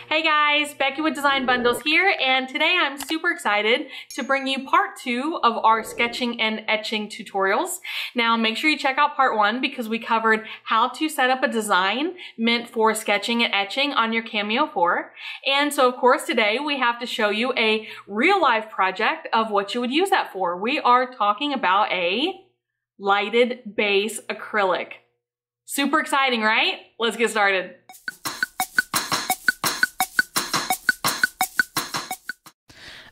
Hey guys, Becky with Design Bundles here, and today I'm super excited to bring you part 2 of our sketching and etching tutorials. Now make sure you check out part 1 because we covered how to set up a design meant for sketching and etching on your Cameo 4. And so of course today we have to show you a real life project of what you would use that for. We are talking about a lighted base acrylic. Super exciting, right? Let's get started.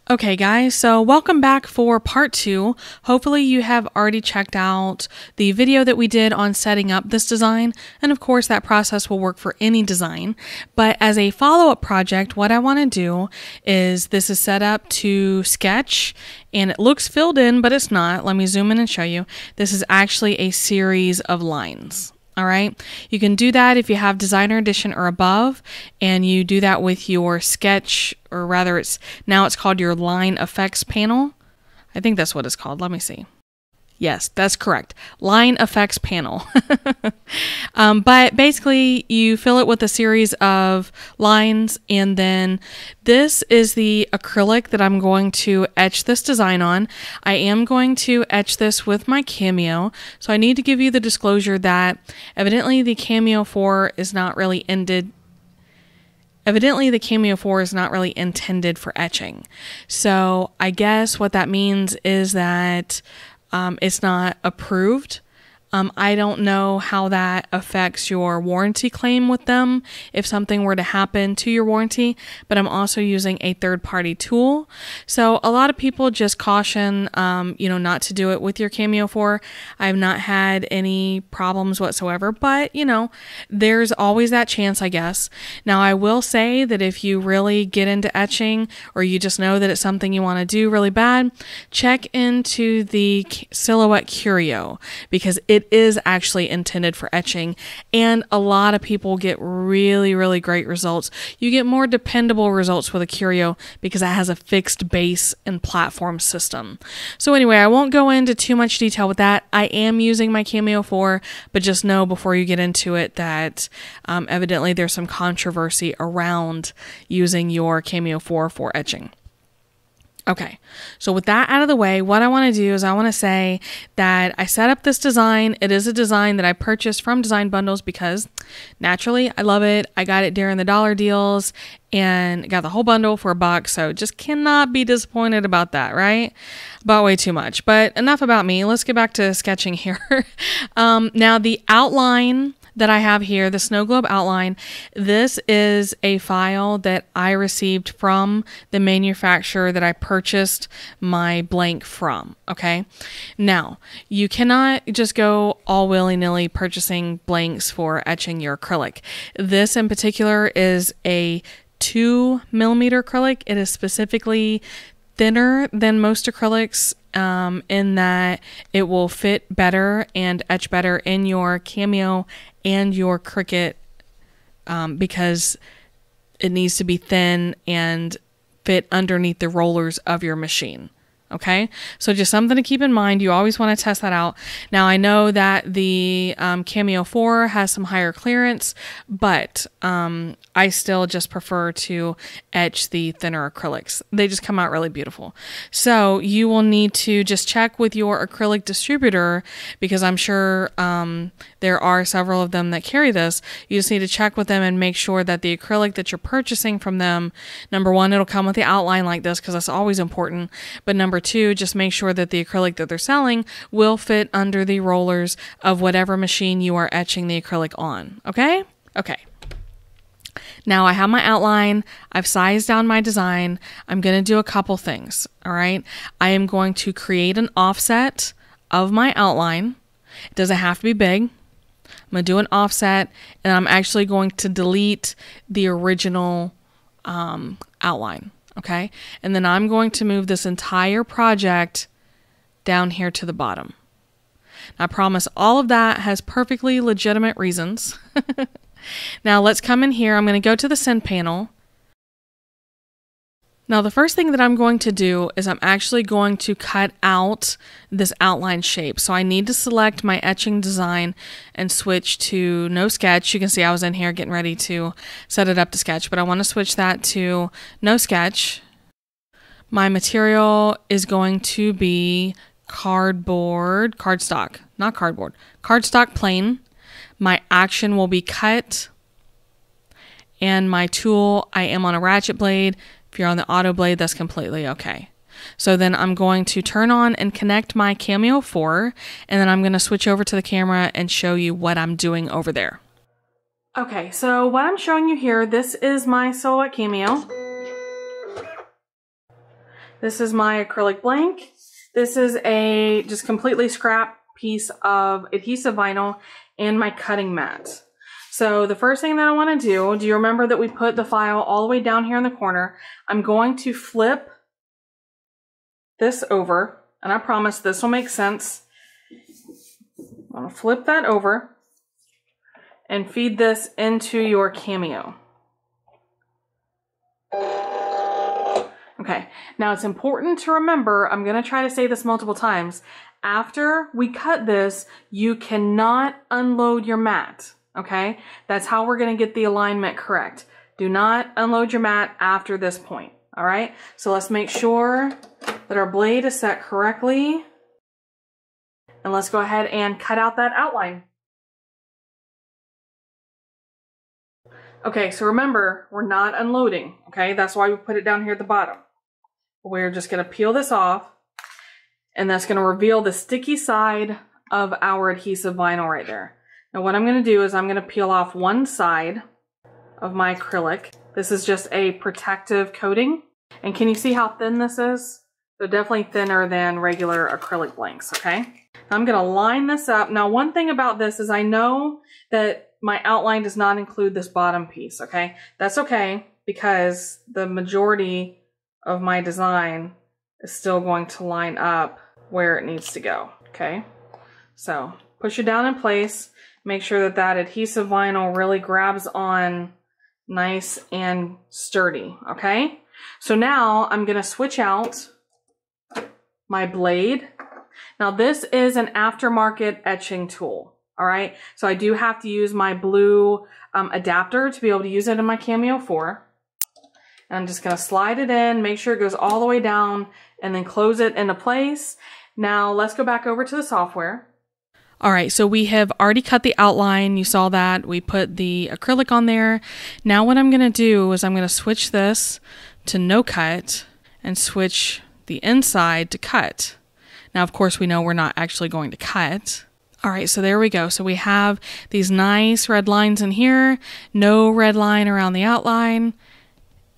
Okay guys, so welcome back for part 2. Hopefully you have already checked out the video that we did on setting up this design, and of course that process will work for any design. But as a follow-up project, what I want to do is this is set up to sketch, and it looks filled in, but it's not. Let me zoom in and show you. This is actually a series of lines. All right, you can do that if you have Designer Edition or above, and you do that with your sketch, or rather now it's called your line effects panel. I think that's what it's called. Let me see. Yes, that's correct. Line effects panel. But basically you fill it with a series of lines, and then this is the acrylic that I'm going to etch this design on. I am going to etch this with my Cameo, so I need to give you the disclosure that evidently the Cameo 4 is not really intended for etching. So I guess what that means is that it's not approved. I don't know how that affects your warranty claim with them if something were to happen to your warranty, but I'm also using a third-party tool. So a lot of people just caution, not to do it with your Cameo 4. I've not had any problems whatsoever, but, there's always that chance, I guess. Now, I will say that if you really get into etching, or you just know that it's something you want to do really bad, check into the Silhouette Cameo, because it is actually intended for etching, and a lot of people get really, really great results. You get more dependable results with a Cameo because it has a fixed base and platform system. So anyway, I won't go into too much detail with that. I am using my Cameo 4, but just know before you get into it that evidently there's some controversy around using your Cameo 4 for etching. Okay, so with that out of the way, what I want to do is I want to say that I set up this design. It is a design that I purchased from Design Bundles because naturally I love it. I got it during the dollar deals and got the whole bundle for $1, so just cannot be disappointed about that, right? Bought way too much, but enough about me. Let's get back to sketching here. Now the outline that I have here, the snow globe outline, this is a file that I received from the manufacturer that I purchased my blank from, okay? Now, you cannot just go all willy-nilly purchasing blanks for etching your acrylic. This in particular is a 2mm acrylic. It is specifically thinner than most acrylics in that it will fit better and etch better in your Cameo and your Cricut because it needs to be thin and fit underneath the rollers of your machine. Okay, so just something to keep in mind. You always want to test that out. Now, I know that the Cameo 4 has some higher clearance, but I still just prefer to etch the thinner acrylics. They just come out really beautiful. So you will need to just check with your acrylic distributor, because I'm sure there are several of them that carry this. You just need to check with them and make sure that the acrylic that you're purchasing from them, number one, it'll come with the outline like this because that's always important. But number 2, just make sure that the acrylic that they're selling will fit under the rollers of whatever machine you are etching the acrylic on. Okay? Okay. Now I have my outline. I've sized down my design. I'm going to do a couple things. All right. I am going to create an offset of my outline. It doesn't have to be big. I'm going to do an offset, and I'm actually going to delete the original outline. Okay, and then I'm going to move this entire project down here to the bottom. Now, I promise all of that has perfectly legitimate reasons. Now let's come in here. I'm going to go to the send panel. Now, the first thing that I'm going to do is I'm actually going to cut out this outline shape. So I need to select my etching design and switch to no sketch. You can see I was in here getting ready to set it up to sketch, but I want to switch that to no sketch. My material is going to be cardstock plain. My action will be cut. And my tool, I am on a ratchet blade. If you're on the auto blade, that's completely okay. So then I'm going to turn on and connect my Cameo 4, and then I'm going to switch over to the camera and show you what I'm doing over there. Okay, so what I'm showing you here, this is my Silhouette Cameo. This is my acrylic blank. This is a just completely scrap piece of adhesive vinyl and my cutting mat. So the first thing that I want to do you remember that we put the file all the way down here in the corner? I'm going to flip this over, and I promise this will make sense. I'm going to flip that over and feed this into your Cameo. Okay, now it's important to remember, I'm going to try to say this multiple times, after we cut this, you cannot unload your mat. Okay, that's how we're going to get the alignment correct. Do not unload your mat after this point. All right, so let's make sure that our blade is set correctly. And let's go ahead and cut out that outline. Okay, so remember, we're not unloading. Okay, that's why we put it down here at the bottom. We're just going to peel this off, and that's going to reveal the sticky side of our adhesive vinyl right there. Now what I'm going to do is I'm going to peel off one side of my acrylic. This is just a protective coating. And can you see how thin this is? So definitely thinner than regular acrylic blanks, okay? Now I'm going to line this up. Now one thing about this is I know that my outline does not include this bottom piece, okay? That's okay because the majority of my design is still going to line up where it needs to go, okay? So push it down in place. Make sure that that adhesive vinyl really grabs on nice and sturdy, okay? So now I'm going to switch out my blade. Now this is an aftermarket etching tool, all right? So I do have to use my blue adapter to be able to use it in my Cameo 4. And I'm just going to slide it in, make sure it goes all the way down, and then close it into place. Now let's go back over to the software. All right, so we have already cut the outline. You saw that. We put the acrylic on there. Now what I'm going to do is I'm going to switch this to no cut and switch the inside to cut. Now, of course, we know we're not actually going to cut. All right, so there we go. So we have these nice red lines in here, no red line around the outline.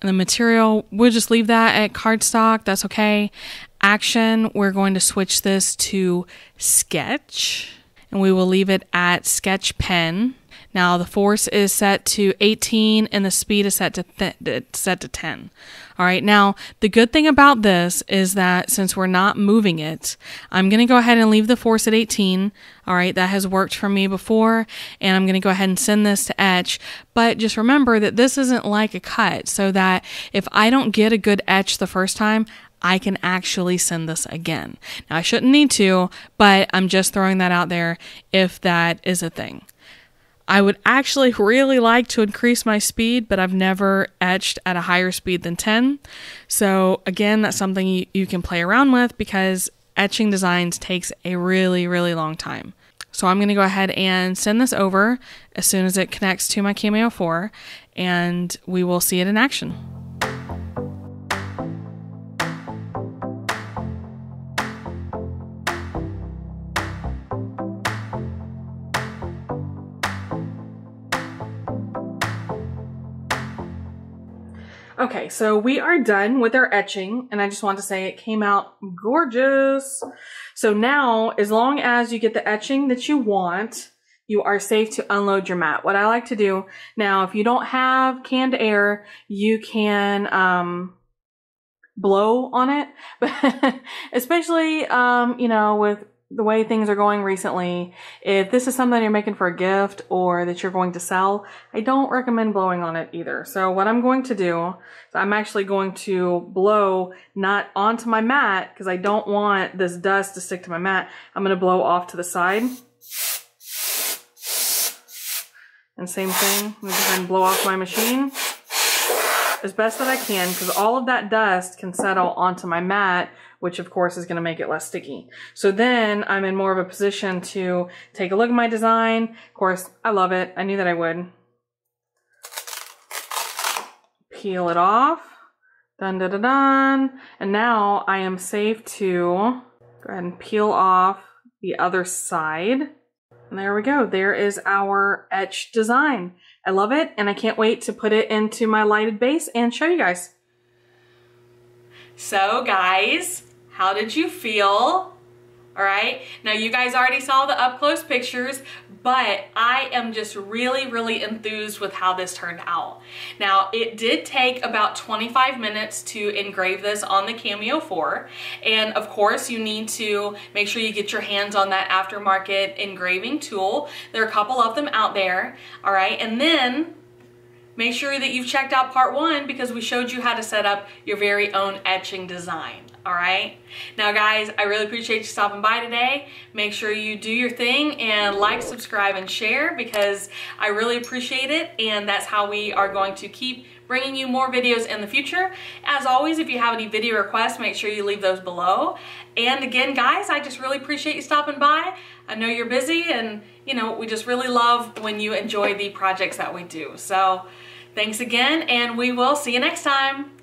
And the material, we'll just leave that at cardstock. That's okay. Action, we're going to switch this to sketch. And we will leave it at sketch pen. Now the force is set to 18 and the speed is set to 10. All right, now the good thing about this is that since we're not moving it, I'm going to go ahead and leave the force at 18. All right, that has worked for me before, and I'm going to go ahead and send this to etch. But just remember that this isn't like a cut, so that if I don't get a good etch the first time, I can actually send this again. Now I shouldn't need to, but I'm just throwing that out there if that is a thing. I would actually really like to increase my speed, but I've never etched at a higher speed than 10. So again, that's something you can play around with because etching designs takes a really, really long time. So I'm going to go ahead and send this over as soon as it connects to my Cameo 4, and we will see it in action. Okay, so we are done with our etching, and I just want to say it came out gorgeous. So now, as long as you get the etching that you want, you are safe to unload your mat. What I like to do, now if you don't have canned air, you can blow on it, but especially, you know, with the way things are going recently, if this is something you're making for a gift or that you're going to sell, I don't recommend blowing on it either. So what I'm going to do is I'm actually going to blow not onto my mat because I don't want this dust to stick to my mat. I'm going to blow off to the side. And same thing, I'm going to try and blow off my machine as best that I can because all of that dust can settle onto my mat, which of course is going to make it less sticky. So then I'm in more of a position to take a look at my design. Of course, I love it. I knew that I would. Peel it off. Dun, dun, dun, dun. And now I am safe to go ahead and peel off the other side. And there we go. There is our etch design. I love it, and I can't wait to put it into my lighted base and show you guys. So guys, how did you feel? All right, now you guys already saw the up close pictures, but I am just really enthused with how this turned out. Now it did take about 25 minutes to engrave this on the Cameo 4, and of course you need to make sure you get your hands on that aftermarket engraving tool. There are a couple of them out there, all right, and then make sure that you've checked out part 1 because we showed you how to set up your very own etching design. All right. Now guys, I really appreciate you stopping by today. Make sure you do your thing and like, subscribe, and share because I really appreciate it. And that's how we are going to keep bringing you more videos in the future. As always, if you have any video requests, make sure you leave those below. And again, guys, I just really appreciate you stopping by. I know you're busy and, you know, we just really love when you enjoy the projects that we do. So thanks again, and we will see you next time.